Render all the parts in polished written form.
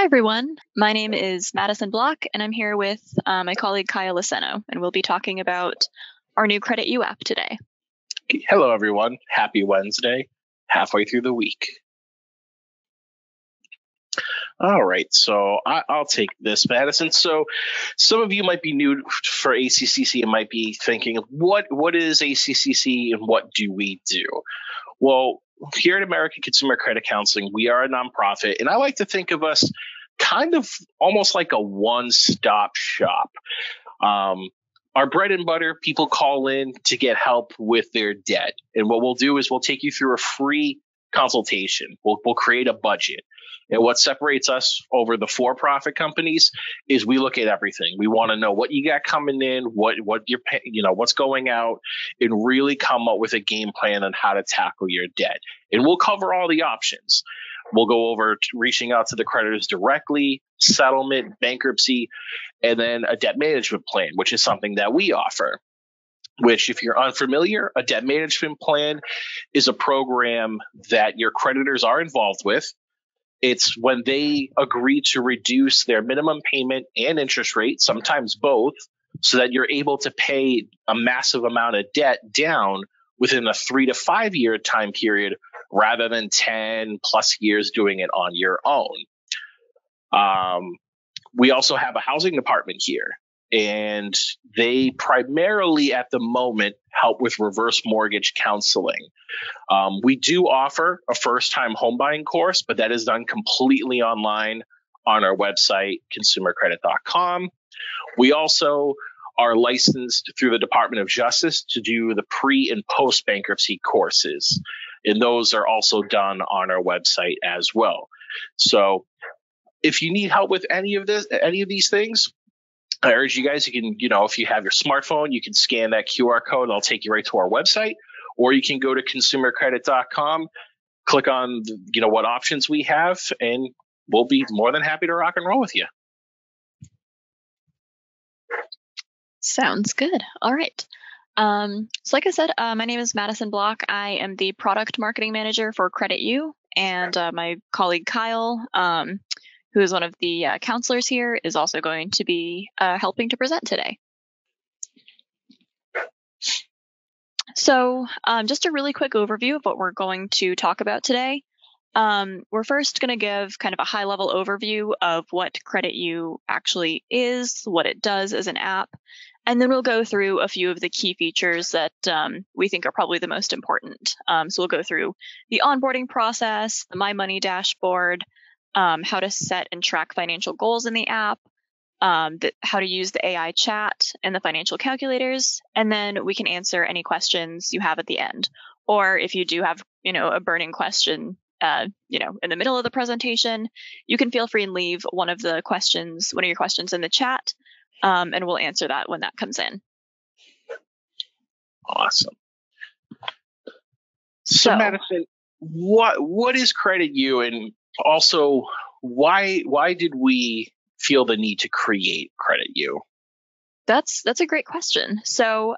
Hi, everyone. My name is Madison Block, and I'm here with my colleague Kyle Luceno, and we'll be talking about our new CreditU app today. Hello, everyone. Happy Wednesday, halfway through the week. All right, so I'll take this, Madison. So some of you might be new for ACCC and might be thinking, what is ACCC and what do we do? Well, here at American Consumer Credit Counseling, we are a nonprofit, and I like to think of us kind of almost like a one-stop shop. Our bread and butter, people call in to get help with their debt. And what we'll do is we'll take you through a free consultation. We'll create a budget. And what separates us over the for-profit companies is we look at everything. We want to know what you got coming in, what you're what's going out, and really come up with a game plan on how to tackle your debt. And we'll cover all the options. We'll go over to reaching out to the creditors directly, settlement, bankruptcy, and then a debt management plan, which is something that we offer. Which, if you're unfamiliar, a debt management plan is a program that your creditors are involved with. It's when they agree to reduce their minimum payment and interest rate, sometimes both, so that you're able to pay a massive amount of debt down within a 3 to 5 year time period rather than 10 plus years doing it on your own. We also have a housing department here, and they primarily at the moment help with reverse mortgage counseling. We do offer a first-time home buying course, but that is done completely online on our website, consumercredit.com. We also are licensed through the Department of Justice to do the pre- and post-bankruptcy courses, and those are also done on our website as well. So if you need help with any of these things, I urge you guys, you can, if you have your smartphone, you can scan that QR code. It'll take you right to our website, or you can go to consumercredit.com, click on, what options we have, and we'll be more than happy to rock and roll with you. Sounds good. All right. So like I said, my name is Madison Block. I am the product marketing manager for CreditU, and my colleague Kyle, who is one of the counselors here, is also going to be helping to present today. So just a really quick overview of what we're going to talk about today. We're first going to give kind of a high-level overview of what CreditU actually is, what it does as an app, and then we'll go through a few of the key features that we think are probably the most important. So we'll go through the onboarding process, the My Money dashboard, how to set and track financial goals in the app, how to use the AI chat and the financial calculators, and then we can answer any questions you have at the end. Or if you do have, a burning question, in the middle of the presentation, you can feel free and leave one of your questions in the chat, and we'll answer that when that comes in. Awesome. So Madison, what is CreditU, and also why did we feel the need to create CreditU? That's a great question. So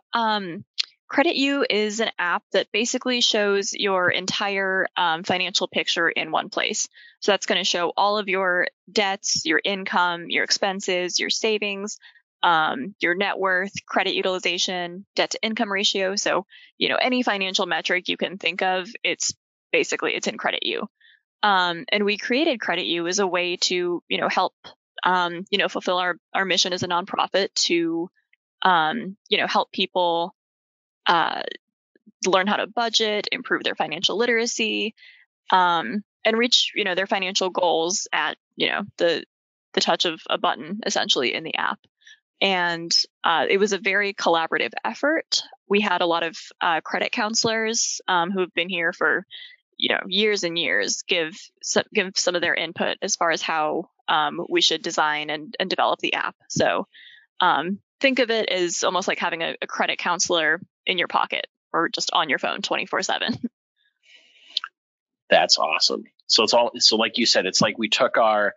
CreditU is an app that basically shows your entire financial picture in one place. So that's going to show all of your debts, your income, your expenses, your savings, your net worth, credit utilization, debt to income ratio. So, any financial metric you can think of, it's in CreditU. And we created CreditU as a way to, help, fulfill our mission as a nonprofit to, help people learn how to budget, improve their financial literacy, and reach, their financial goals at, the touch of a button, essentially, in the app. And it was a very collaborative effort. We had a lot of credit counselors who have been here for, years and years, give some of their input as far as how we should design and develop the app. So think of it as almost like having a credit counselor in your pocket or just on your phone 24/7. That's awesome. So like you said, it's like we took our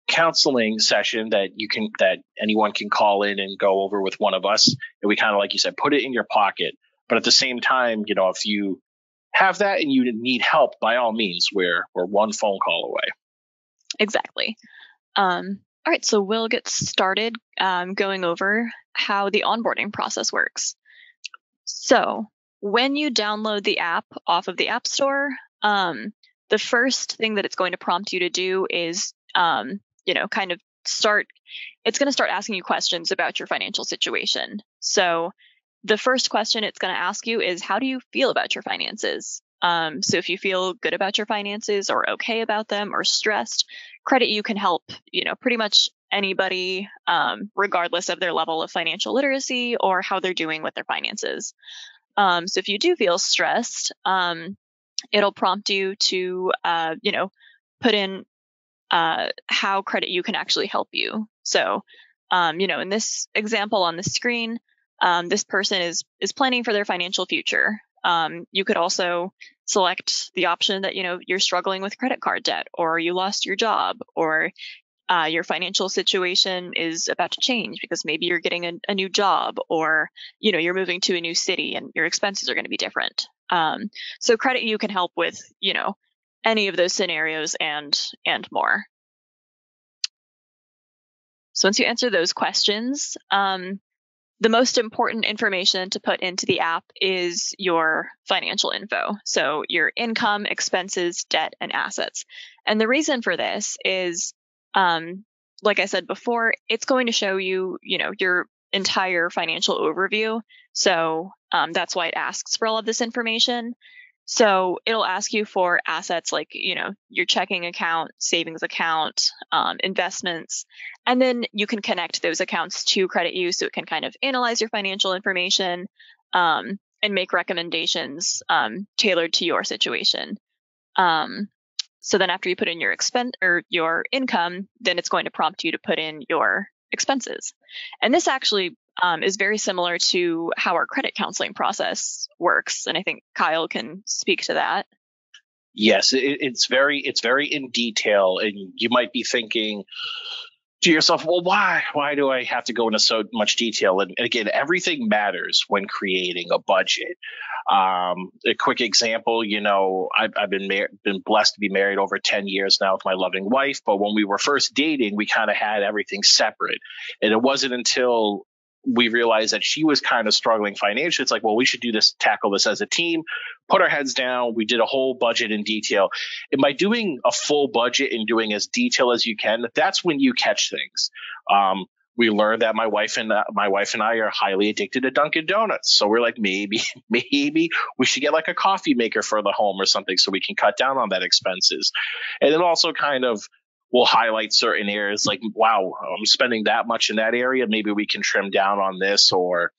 counseling session that anyone can call in and go over with one of us, and we kind of, like you said, put it in your pocket. But at the same time, if you have that and you need help, by all means, we're one phone call away. Exactly. All right, so we'll get started going over how the onboarding process works. So when you download the app off of the App Store, the first thing that it's going to prompt you to do is, kind of it's going to start asking you questions about your financial situation. So the first question it's going to ask you is, how do you feel about your finances? So if you feel good about your finances or okay about them or stressed, CreditU can help, pretty much anybody, regardless of their level of financial literacy or how they're doing with their finances. So if you do feel stressed, it'll prompt you to, put in how CreditU can actually help you. So, in this example on the screen, this person is planning for their financial future. You could also select the option that, you're struggling with credit card debt, or you lost your job, or your financial situation is about to change because maybe you're getting a new job, or, you're moving to a new city and your expenses are going to be different. So CreditU can help with, any of those scenarios and more. So once you answer those questions, the most important information to put into the app is your financial info. So your income, expenses, debt, and assets. And the reason for this is, like I said before, it's going to show you, your entire financial overview. So that's why it asks for all of this information. So it'll ask you for assets like, your checking account, savings account, investments, and then you can connect those accounts to CreditU so it can kind of analyze your financial information and make recommendations tailored to your situation. So then after you put in your expense or your income, then it's going to prompt you to put in your expenses. And this actually is very similar to how our credit counseling process works. And I think Kyle can speak to that. Yes, it's very in detail, and you might be thinking to yourself, well, why do I have to go into so much detail? And again, everything matters when creating a budget. A quick example, I've been blessed to be married over 10 years now with my loving wife. But when we were first dating, we kind of had everything separate. And it wasn't until we realized that she was kind of struggling financially. It's like, well, we should tackle this as a team, put our heads down. We did a whole budget in detail. And by doing a full budget and doing as detail as you can, that's when you catch things. We learned that my wife and I are highly addicted to Dunkin' Donuts. So we're like, maybe we should get like a coffee maker for the home or something so we can cut down on that expenses. And then also kind of we'll highlight certain areas like, wow, I'm spending that much in that area. Maybe we can trim down on this, or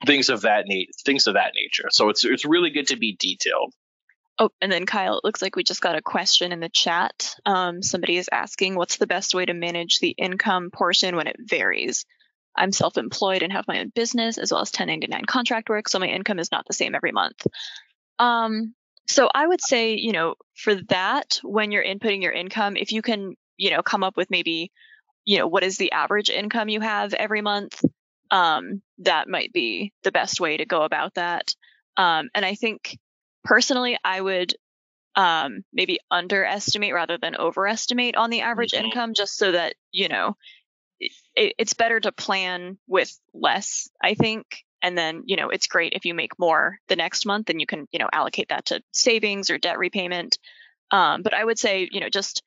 things of that nature. So it's really good to be detailed. Oh, and then Kyle, it looks like we just got a question in the chat. Somebody is asking, what's the best way to manage the income portion when it varies? I'm self-employed and have my own business as well as 1099 contract work, so my income is not the same every month. So I would say, for that, when you're inputting your income, if you can, come up with maybe, what is the average income you have every month, that might be the best way to go about that. And I think personally, I would maybe underestimate rather than overestimate on the average income, just so that, it's better to plan with less, I think. And then, it's great if you make more the next month, and you can, allocate that to savings or debt repayment. But I would say, just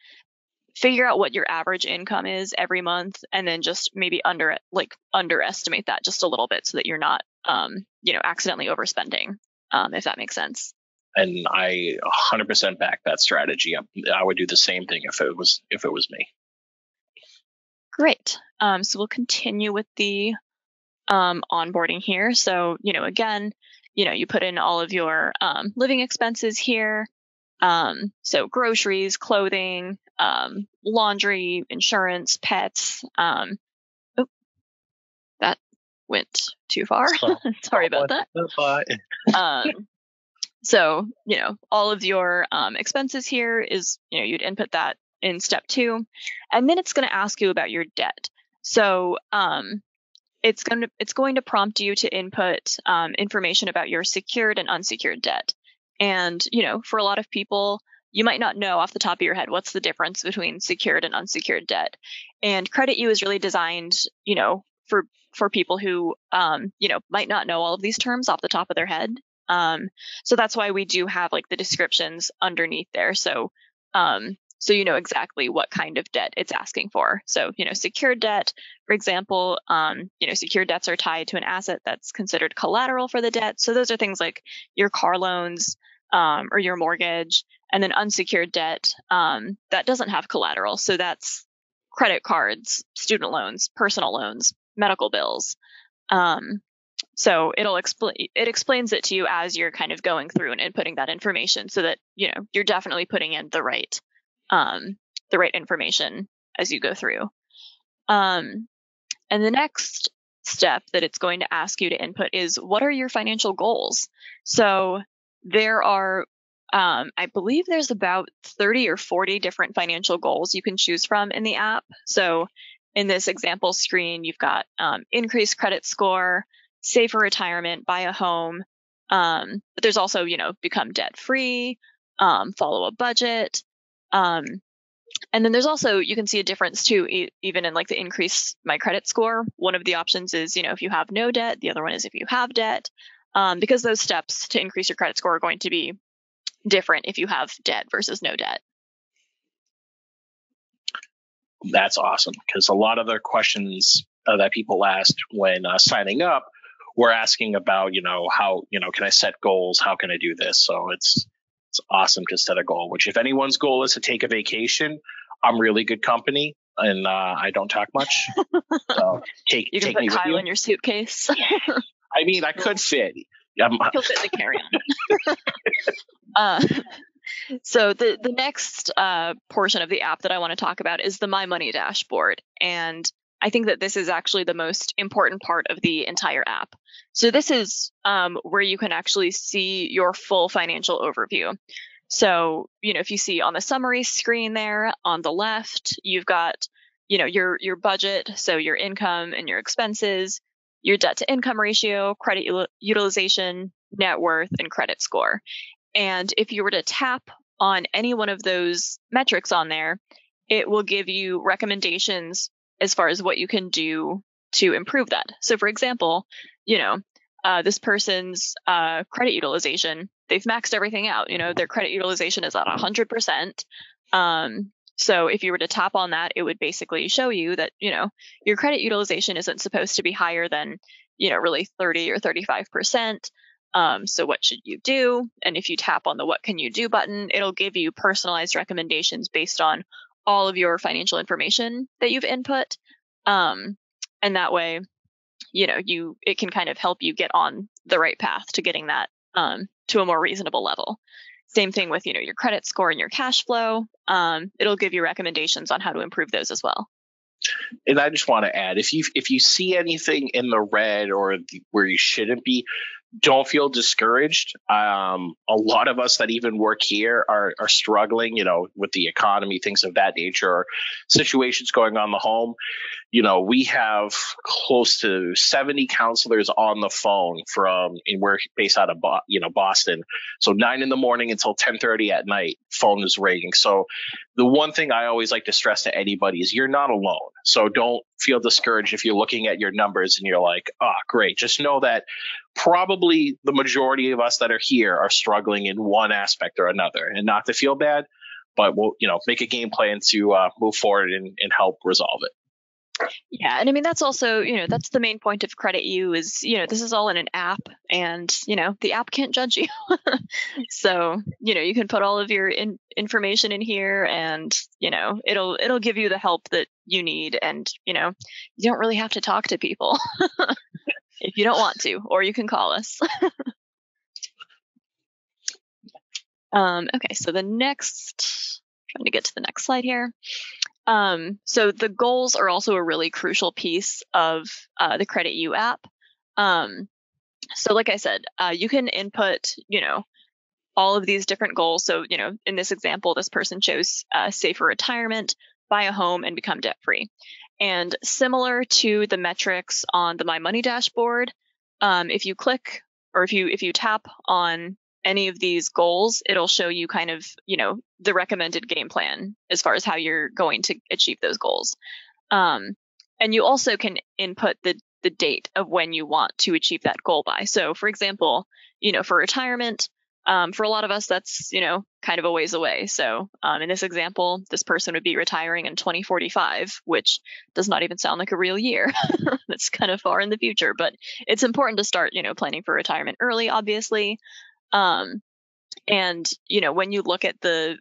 figure out what your average income is every month, and then just maybe underestimate that just a little bit so that you're not, accidentally overspending, if that makes sense. And I 100% back that strategy. I would do the same thing if it was me. Great. So we'll continue with the onboarding here. So, again, you put in all of your living expenses here. So groceries, clothing, laundry, insurance, pets. That went too far. Sorry about that. So, all of your expenses here is, you'd input that in step 2, and then it's going to ask you about your debt. So, it's going to prompt you to input information about your secured and unsecured debt. And, for a lot of people, you might not know off the top of your head what's the difference between secured and unsecured debt. And CreditU is really designed, for people who, might not know all of these terms off the top of their head. So that's why we do have like the descriptions underneath there. So you know exactly what kind of debt it's asking for. So, secured debt, for example, secured debts are tied to an asset that's considered collateral for the debt. So those are things like your car loans, or your mortgage. And then unsecured debt, that doesn't have collateral. So that's credit cards, student loans, personal loans, medical bills. So it explains it to you as you're kind of going through and inputting that information, so that, you're definitely putting in the right information as you go through. And the next step that it's going to ask you to input is, what are your financial goals? So there are, I believe there's about 30 or 40 different financial goals you can choose from in the app. So in this example screen, you've got increased credit score, safer retirement, buy a home. But there's also, become debt free, follow a budget. And then there's also, you can see a difference too, even in like the increase my credit score. One of the options is, if you have no debt. The other one is if you have debt, because those steps to increase your credit score are going to be different if you have debt versus no debt. That's awesome, because a lot of the questions that people asked when signing up were asking about, how, can I set goals? How can I do this? So it's awesome to set a goal, which if anyone's goal is to take a vacation, I'm really good company, and I don't talk much. So take me with you. You can put Kyle in your suitcase. I mean, I could fit. He'll fit in the carry-on. So the next portion of the app that I want to talk about is the My Money dashboard. And I think that this is actually the most important part of the entire app. So this is where you can actually see your full financial overview. So, if you see on the summary screen there on the left, you've got, your budget, so your income and your expenses, your debt to income ratio, credit utilization, net worth, and credit score. And if you were to tap on any one of those metrics on there, it will give you recommendations as far as what you can do to improve that. So for example, this person's credit utilization, they've maxed everything out. Their credit utilization is at 100%. So if you were to tap on that, it would basically show you that, your credit utilization isn't supposed to be higher than, really 30 or 35%. So what should you do? And if you tap on the what can you do button, it'll give you personalized recommendations based on all of your financial information that you've input. And that way, it can kind of help you get on the right path to getting that to a more reasonable level. Same thing with, your credit score and your cash flow. It'll give you recommendations on how to improve those as well. And I just want to add, if you see anything in the red or where you shouldn't be, don't feel discouraged. A lot of us that even work here are struggling, with the economy, things of that nature, or situations going on in the home. We have close to 70 counselors on the phone and we're based out of Boston. So 9 a.m. until 10:30 at night, phone is ringing. So the one thing I always like to stress to anybody is you're not alone. So don't feel discouraged if you're looking at your numbers and you're like, oh, great. Just know that probably the majority of us that are here are struggling in one aspect or another, and not to feel bad, but we'll, make a game plan to move forward and help resolve it. Yeah. And I mean, that's also, that's the main point of CreditU is, this is all in an app, and, the app can't judge you. So, you can put all of your information in here, and, it'll give you the help that you need. And, you don't really have to talk to people if you don't want to, or you can call us. Okay. So trying to get to the next slide here. So the goals are also a really crucial piece of the CreditU app. So like I said, you can input, all of these different goals. So, in this example, this person chose safer retirement, buy a home, and become debt free. And similar to the metrics on the My Money dashboard, if you click or if you tap on any of these goals, it'll show you kind of, the recommended game plan as far as how you're going to achieve those goals. And you also can input the date of when you want to achieve that goal by. So, for example, for retirement, for a lot of us, that's, kind of a ways away. So in this example, this person would be retiring in 2045, which does not even sound like a real year. That's kind of far in the future, but it's important to start, planning for retirement early, obviously. And, when you look at the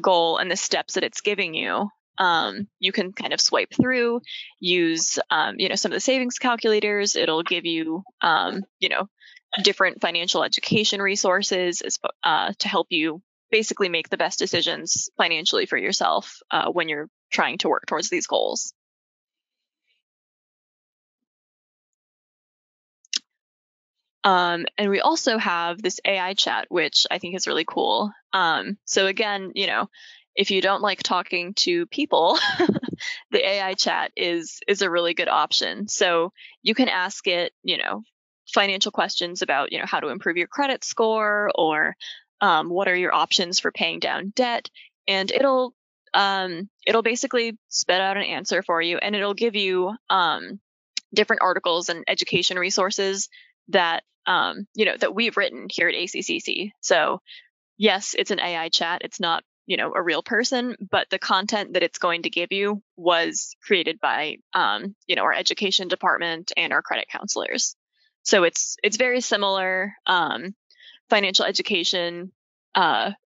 goal and the steps that it's giving you, you can kind of swipe through, use, some of the savings calculators. It'll give you, different financial education resources to help you basically make the best decisions financially for yourself when you're trying to work towards these goals. And we also have this AI chat, which I think is really cool. So again, if you don't like talking to people, the AI chat is a really good option. So you can ask it, financial questions about, how to improve your credit score, or what are your options for paying down debt, and it'll basically spit out an answer for you, and it'll give you different articles and education resources that that we've written here at ACCC. So yes, it's an AI chat. It's not, a real person, but the content that it's going to give you was created by, our education department and our credit counselors. So it's very similar financial education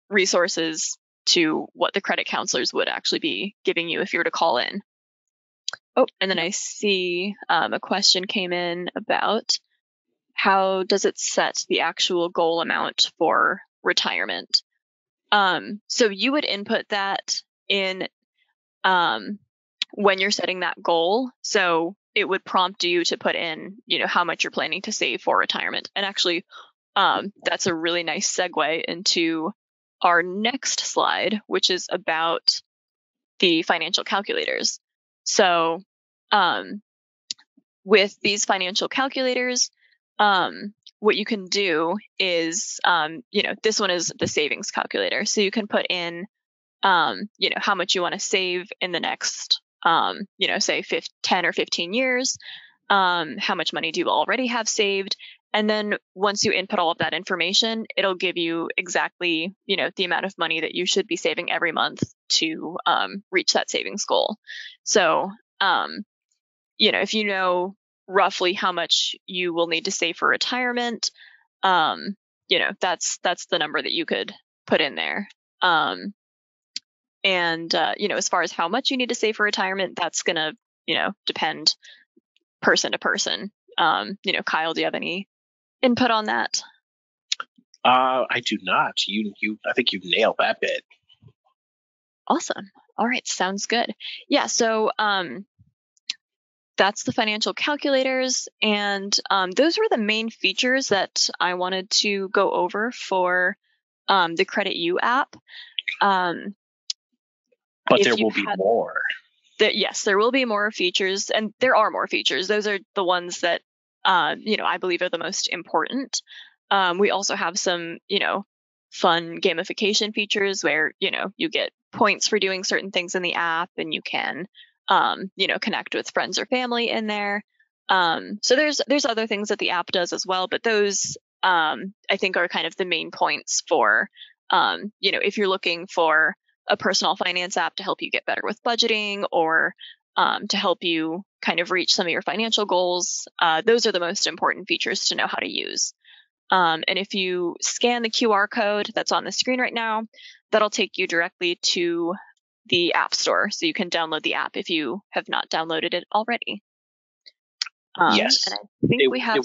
resources to what the credit counselors would actually be giving you if you were to call in. Oh, and then I see a question came in about how does it set the actual goal amount for retirement? So you would input that in when you're setting that goal. So it would prompt you to put in, how much you're planning to save for retirement. And actually, that's a really nice segue into our next slide, which is about the financial calculators. So with these financial calculators, what you can do is, this one is the savings calculator. So you can put in, how much you want to save in the next, say 10 or 15 years. How much money do you already have saved? And then once you input all of that information, it'll give you exactly, the amount of money that you should be saving every month to reach that savings goal. So, if you know roughly how much you will need to save for retirement, that's the number that you could put in there. And as far as how much you need to save for retirement, that's going to, depend person to person. Kyle, do you have any input on that? I do not. I think you nailed that bit. Awesome. All right. Sounds good. Yeah. So, that's the financial calculators. And those were the main features that I wanted to go over for the CreditU app. But there will be more. Yes, there will be more features, and there are more features. Those are the ones that, I believe are the most important. We also have some, fun gamification features where, you get points for doing certain things in the app, and you can, connect with friends or family in there. So there's other things that the app does as well, but those, I think are kind of the main points for, if you're looking for a personal finance app to help you get better with budgeting, or to help you kind of reach some of your financial goals. Those are the most important features to know how to use. And if you scan the QR code that's on the screen right now, that'll take you directly to the App Store. So you can download the app if you have not downloaded it already. Yes. And I think we have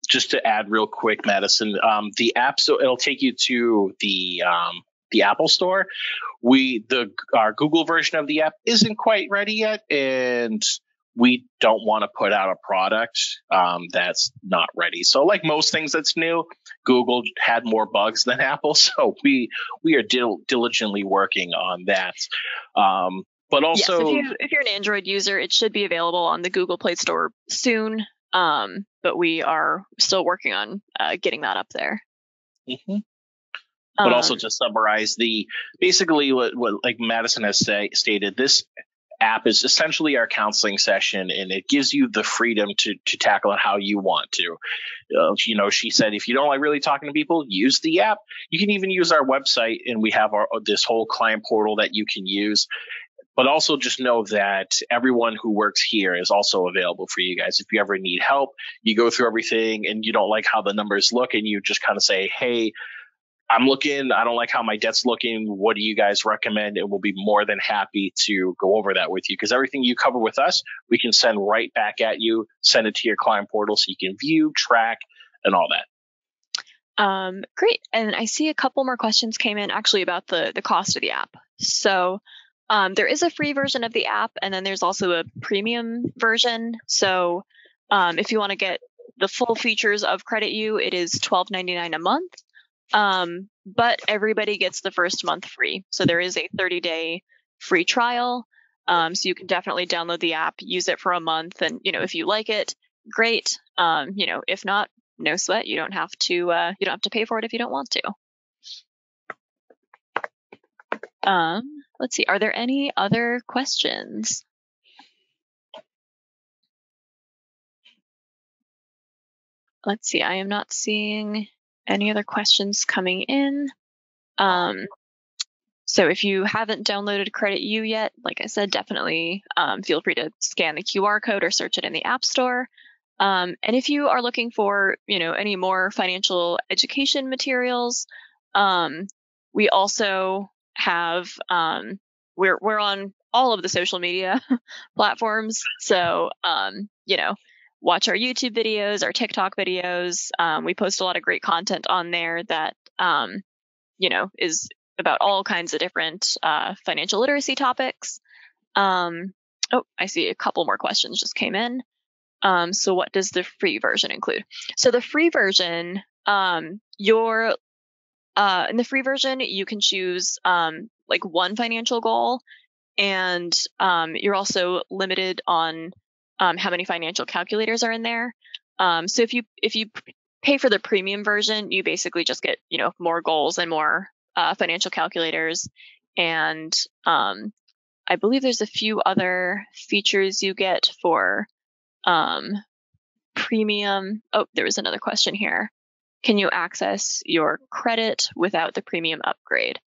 just to add real quick, Madison, the app, so it'll take you to the Apple Store. Our Google version of the app isn't quite ready yet, and we don't want to put out a product that's not ready. So like most things that's new, Google had more bugs than Apple, so we are diligently working on that. But also, yes, if you're an Android user, it should be available on the Google Play Store soon. but we are still working on getting that up there. Mm-hmm. But also to summarize basically what like Madison has stated, this app is essentially our counseling session, and it gives you the freedom to tackle it how you want to. She said, if you don't like really talking to people, use the app. You can even use our website, and we have this whole client portal that you can use. But also just know that everyone who works here is also available for you guys. If you ever need help, you go through everything and you don't like how the numbers look, and you just kind of say, hey, I don't like how my debt's looking. What do you guys recommend? And we'll be more than happy to go over that with you, because everything you cover with us, we can send right back at you, send it to your client portal so you can view, track, and all that. Great. And I see a couple more questions came in actually about the cost of the app. So there is a free version of the app, and then there's also a premium version. So if you want to get the full features of CreditU, it is $12.99 a month. But everybody gets the first month free. So there is a 30-day free trial. So you can definitely download the app, use it for a month. And, if you like it, great. If not, no sweat. You don't have to pay for it if you don't want to. Let's see. Are there any other questions? Let's see. I am not seeing any other questions coming in. So if you haven't downloaded CreditU yet, like I said, definitely feel free to scan the QR code or search it in the App Store. And if you are looking for, any more financial education materials, we also have, we're on all of the social media platforms. So, watch our YouTube videos, our TikTok videos. We post a lot of great content on there that, is about all kinds of different financial literacy topics. I see a couple more questions just came in. So what does the free version include? So the free version, in the free version, you can choose like one financial goal, and you're also limited on how many financial calculators are in there. So if you pay for the premium version, you basically just get, more goals and more financial calculators. And I believe there's a few other features you get for premium. Oh, there was another question here. Can you access your credit without the premium upgrade?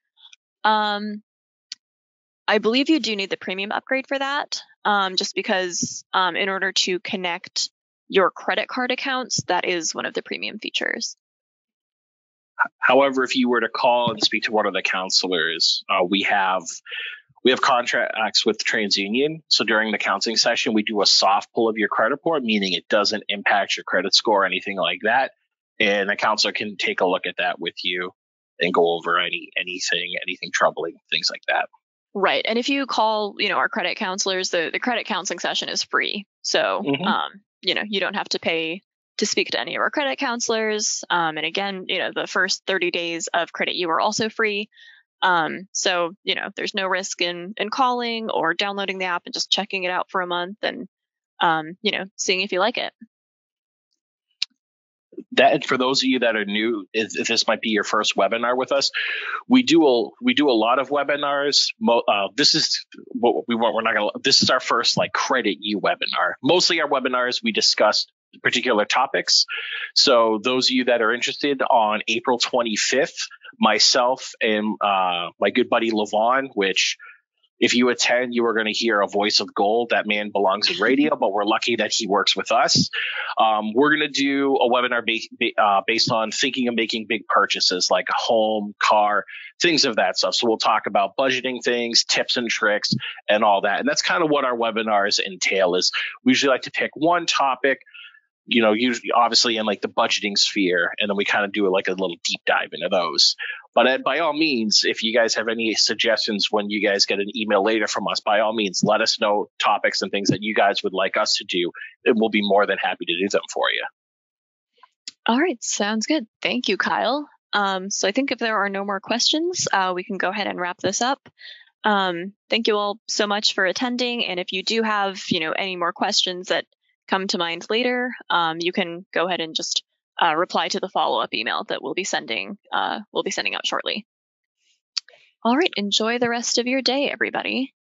I believe you do need the premium upgrade for that, just because in order to connect your credit card accounts, that is one of the premium features. However, if you were to call and speak to one of the counselors, we have contracts with TransUnion. So during the counseling session, we do a soft pull of your credit report, meaning it doesn't impact your credit score or anything like that. And a counselor can take a look at that with you and go over anything troubling, things like that. Right. And if you call, our credit counselors, the credit counseling session is free. So, you don't have to pay to speak to any of our credit counselors. And again, the first 30 days of CreditU are also free. So, there's no risk in calling or downloading the app and just checking it out for a month and, seeing if you like it. That, for those of you that are new, if this might be your first webinar with us, we do a lot of webinars. This is what we want. We're not going to. This is our first CreditU webinar. Mostly our webinars, we discuss particular topics. So those of you that are interested, on April 25th, myself and my good buddy Levon, which, if you attend, you are going to hear a voice of gold. That man belongs in radio, but we're lucky that he works with us. We're going to do a webinar based on thinking of making big purchases like a home, car, things of that stuff. So we'll talk about budgeting things, tips and tricks, and all that. And that's kind of what our webinars entail. Is we usually like to pick one topic, usually obviously in the budgeting sphere, and then we kind of do a little deep dive into those. But by all means, if you guys have any suggestions when you guys get an email later from us, by all means, let us know topics and things that you guys would like us to do, and we'll be more than happy to do them for you. All right. Sounds good. Thank you, Kyle. So I think if there are no more questions, we can go ahead and wrap this up. Thank you all so much for attending. And if you do have, any more questions that come to mind later, you can go ahead and just reply to the follow-up email that we'll be sending out shortly. All right, enjoy the rest of your day, everybody.